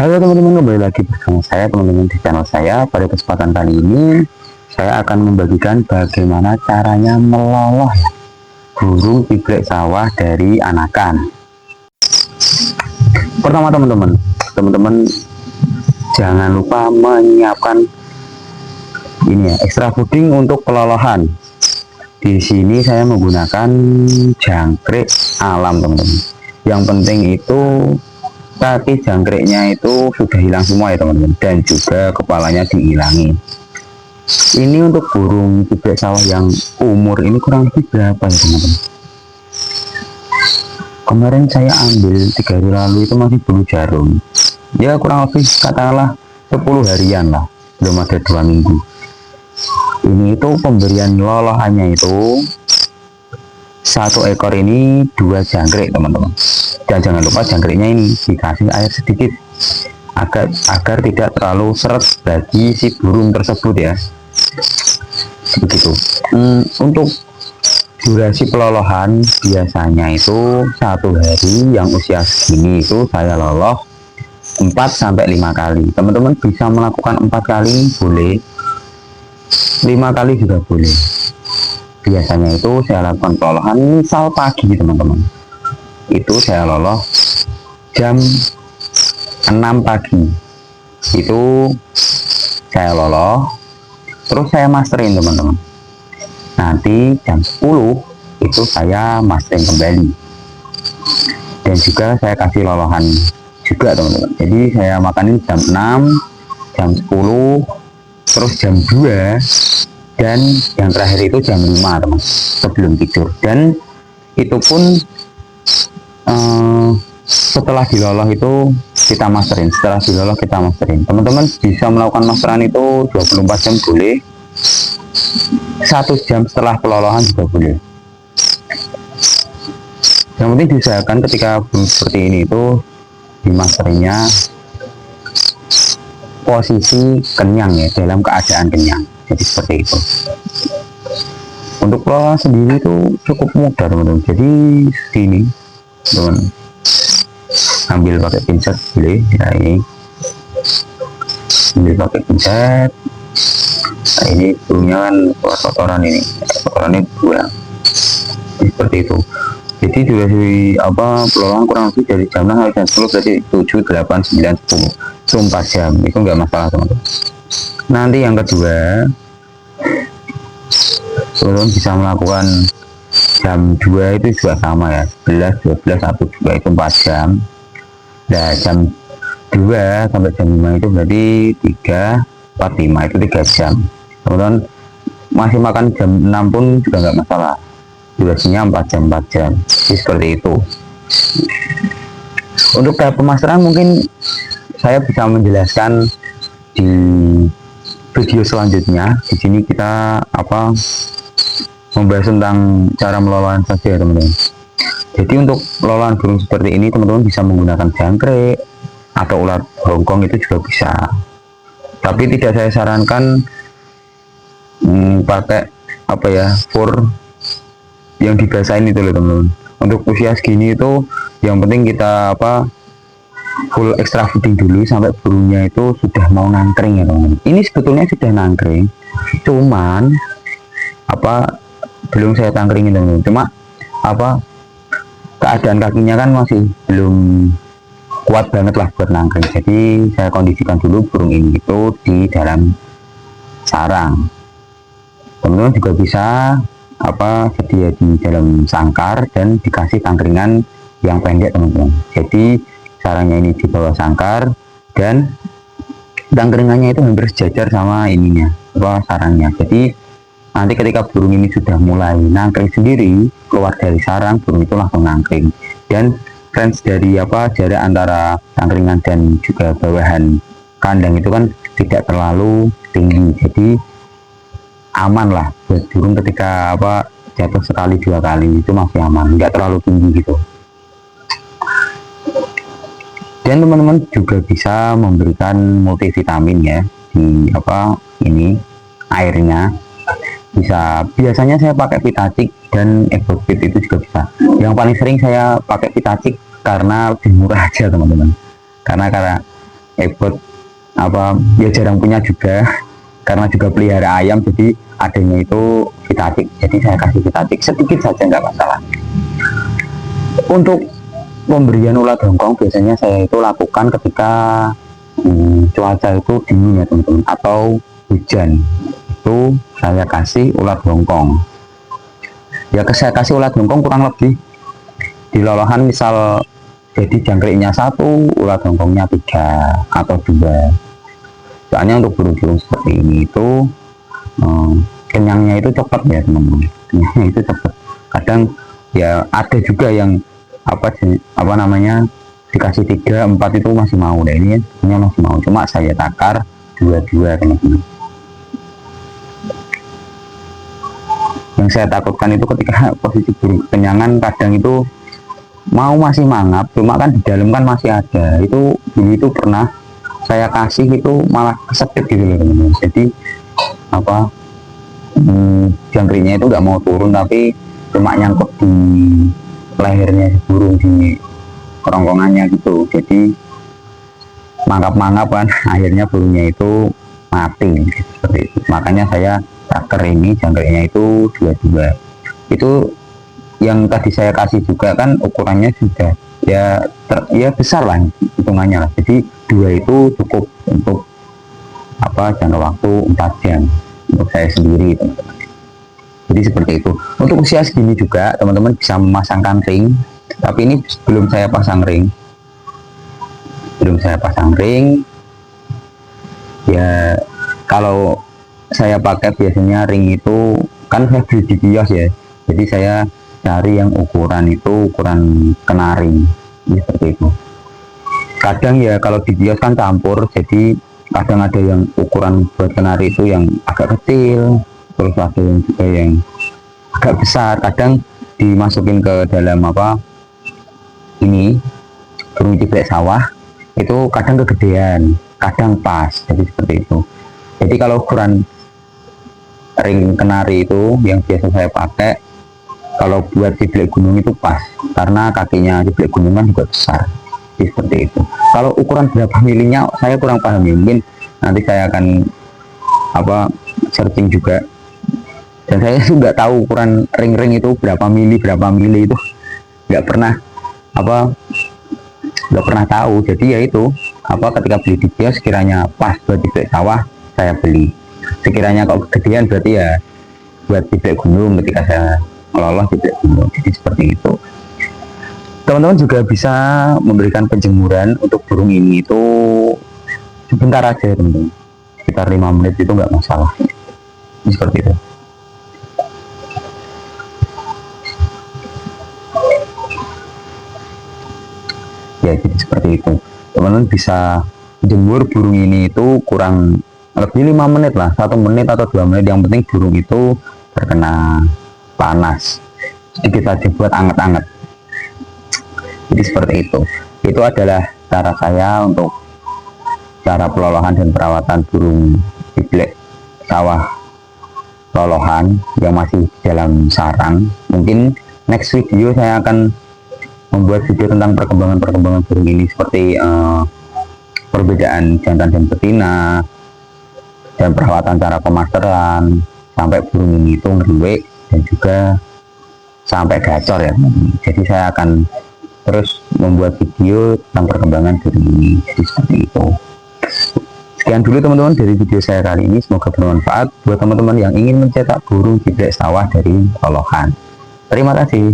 Halo teman-teman, kembali lagi bersama saya teman-teman di channel saya. Pada kesempatan kali ini saya akan membagikan bagaimana caranya meloloh burung pibrek sawah dari anakan. Pertama teman-teman jangan lupa menyiapkan ini ya, extra fooding untuk pelolohan. Di sini saya menggunakan jangkrik alam teman-teman. Yang penting itu kaki jangkriknya itu sudah hilang semua ya teman-teman, dan juga kepalanya dihilangi. Ini untuk burung pibrek sawah yang umur ini kurang lebih berapa ya teman-teman? Kemarin saya ambil 3 hari lalu itu masih bulu jarum, ya kurang lebih katakanlah 10 harian lah, belum ada 2 minggu. Ini itu pemberian lolohannya itu 1 ekor ini 2 jangkrik teman-teman, dan jangan lupa jangkriknya ini dikasih air sedikit agar tidak terlalu seret bagi si burung tersebut ya, begitu. Untuk durasi pelolohan biasanya itu 1 hari, yang usia segini itu saya loloh 4-5 kali. Teman-teman bisa melakukan 4 kali boleh, 5 kali juga boleh. Biasanya itu saya lakukan pelolohan misal pagi teman-teman, itu saya loloh jam 6 pagi, itu saya loloh, terus saya masterin teman-teman. Nanti jam 10 itu saya masterin kembali, dan juga saya kasih lolohan juga teman-teman. Jadi saya makanin jam 6, jam 10, terus jam 2, dan yang terakhir itu jam 5 teman, sebelum tidur. Dan itu pun setelah diloloh itu kita masterin. Setelah diloloh kita masterin. Teman-teman bisa melakukan masteran itu 24 jam boleh, 1 jam setelah pelolohan juga boleh. Yang penting diusahakan ketika burung seperti ini itu dimasterinnya posisi kenyang ya, dalam keadaan kenyang. Jadi seperti itu. Untuk pelolohan sendiri itu cukup mudah teman-teman. Jadi sini teman, ambil pakai pincet boleh ya, ini ambil pakai pincet. Nah, ini burungnya kan kotoran, ini kotorannya buang seperti itu. Jadi durasi pelolohan kurang lebih dari jam 6 sampai jam 10, berarti 7, 8, 9, 10 itu 4 jam, itu enggak masalah teman-teman. Nanti yang kedua, teman-teman bisa melakukan jam 2 itu juga sama ya, 11, 12, 1, 2 itu 4 jam. Nah jam 2 sampai jam 5 itu berarti 3, 4, 5 itu 3 jam. Teman-teman masih makan jam 6 pun juga nggak masalah, durasinya 4 jam. Jadi seperti itu. Untuk tahap pemasaran mungkin saya bisa menjelaskan di video selanjutnya. Di sini kita membahas tentang cara melolohan saja ya teman-teman. Jadi untuk lolohan burung seperti ini teman-teman bisa menggunakan jangkrik atau ular Hongkong, itu juga bisa. Tapi tidak saya sarankan pakai fur yang dibasahin itu loh teman-teman. Untuk usia segini itu yang penting kita full extra fooding dulu sampai burungnya itu sudah mau nangkring ya teman-teman. Ini sebetulnya sudah nangkring, cuman belum saya tangkringin teman-teman. Cuma keadaan kakinya kan masih belum kuat banget lah buat nangkring. Jadi saya kondisikan dulu burung ini itu di dalam sarang. Teman-teman juga bisa sedia di dalam sangkar dan dikasih tangkringan yang pendek teman-teman. Jadi sarangnya ini di bawah sangkar dan tangkringannya itu hampir sejajar sama ininya sarangnya. Jadi nanti ketika burung ini sudah mulai nangkring sendiri, keluar dari sarang, burung itu langsung nangkring. Dan range dari jarak antara tangkringan dan juga bawahan kandang itu kan tidak terlalu tinggi. Jadi aman lah buat burung ketika jatuh sekali 2 kali itu masih aman, nggak terlalu tinggi gitu. Dan teman-teman juga bisa memberikan multivitamin ya di ini airnya. Biasanya saya pakai Vitacik dan Egbofit itu juga bisa. Yang paling sering saya pakai Vitacik karena lebih murah aja teman-teman. Karena Ebot apa ya jarang punya juga karena juga pelihara ayam, jadi adanya itu vitatik, jadi saya kasih vitatik sedikit saja nggak masalah. Untuk pemberian ulat hongkong biasanya saya itu lakukan ketika cuaca itu dingin ya teman-teman, atau hujan, itu saya kasih ulat hongkong. Ya saya kasih ulat hongkong kurang lebih di lolohan, misal jadi jangkriknya satu, ulat hongkongnya 3 atau 2. Soalnya untuk burung-burung seperti ini itu kenyangnya itu cepat ya teman-teman, kenyangnya itu cepat. Kadang ya ada juga yang apa namanya dikasih 3, 4 itu masih mau, nah ini masih mau, cuma saya takar 2 teman-teman. Yang saya takutkan itu ketika posisi burung kenyangan, kadang itu mau masih mangap, cuma kan di dalam kan masih ada, itu dulu itu pernah saya kasih itu malah kesedip gitu loh teman-teman. Jadi apa jangkriknya itu nggak mau turun, tapi cuma nyangkut di lehernya burung, di kerongkongannya gitu, jadi mangap-mangap kan, akhirnya burungnya itu mati seperti itu. Makanya saya taker ini jangkriknya itu 2. Itu yang tadi saya kasih juga kan ukurannya sudah ya besar lah hitungannya lah, jadi 2 itu cukup untuk apa jangka waktu 4 jam untuk saya sendiri teman-teman. Jadi seperti itu. Untuk usia segini juga teman-teman bisa memasangkan ring, tapi ini belum saya pasang ring, ya. Kalau saya pakai biasanya ring itu kan saya beli di kios ya, jadi saya cari yang ukuran kenari seperti itu. Kadang ya kalau di kios kan campur, jadi kadang ada yang ukuran buat kenari itu yang agak kecil, terus ada yang juga yang agak besar. Kadang dimasukin ke dalam ini burung ciblek sawah itu kadang kegedean, kadang pas, jadi seperti itu. Jadi kalau ukuran ring kenari itu yang biasa saya pakai, kalau buat ciblek gunung itu pas, karena kakinya ciblek gunung kan juga besar, jadi seperti itu. Kalau ukuran berapa milinya saya kurang paham ya, mungkin nanti saya akan searching juga, dan saya nggak tahu ukuran ring-ring itu berapa mili itu nggak pernah tahu. Jadi ya itu ketika beli di kios sekiranya pas buat ciblek sawah saya beli, sekiranya kalau kegedean berarti ya buat ciblek gunung ketika saya ngelolos ciblek gunung. Jadi seperti itu. Teman-teman juga bisa memberikan penjemuran untuk burung ini itu sebentar aja teman-teman, sekitar 5 menit itu nggak masalah. Ini seperti itu. Ya jadi seperti itu. Teman-teman bisa jemur burung ini itu kurang lebih 5 menit lah, 1 menit atau 2 menit, yang penting burung itu terkena panas sedikit saja buat anget-anget. Jadi seperti itu. Itu adalah cara saya untuk cara pelolohan dan perawatan burung ciblek sawah lolohan yang masih dalam sarang. Mungkin next video saya akan membuat video tentang perkembangan burung ini, seperti perbedaan jantan dan betina, dan perawatan cara pemasteran sampai burung ini itu ngeruwek, dan juga sampai gacor ya. Jadi saya akan terus membuat video tentang perkembangan burung ini. Jadi seperti itu. Sekian dulu teman-teman dari video saya kali ini, semoga bermanfaat buat teman-teman yang ingin mencetak burung ciblek sawah dari lolohan. Terima kasih.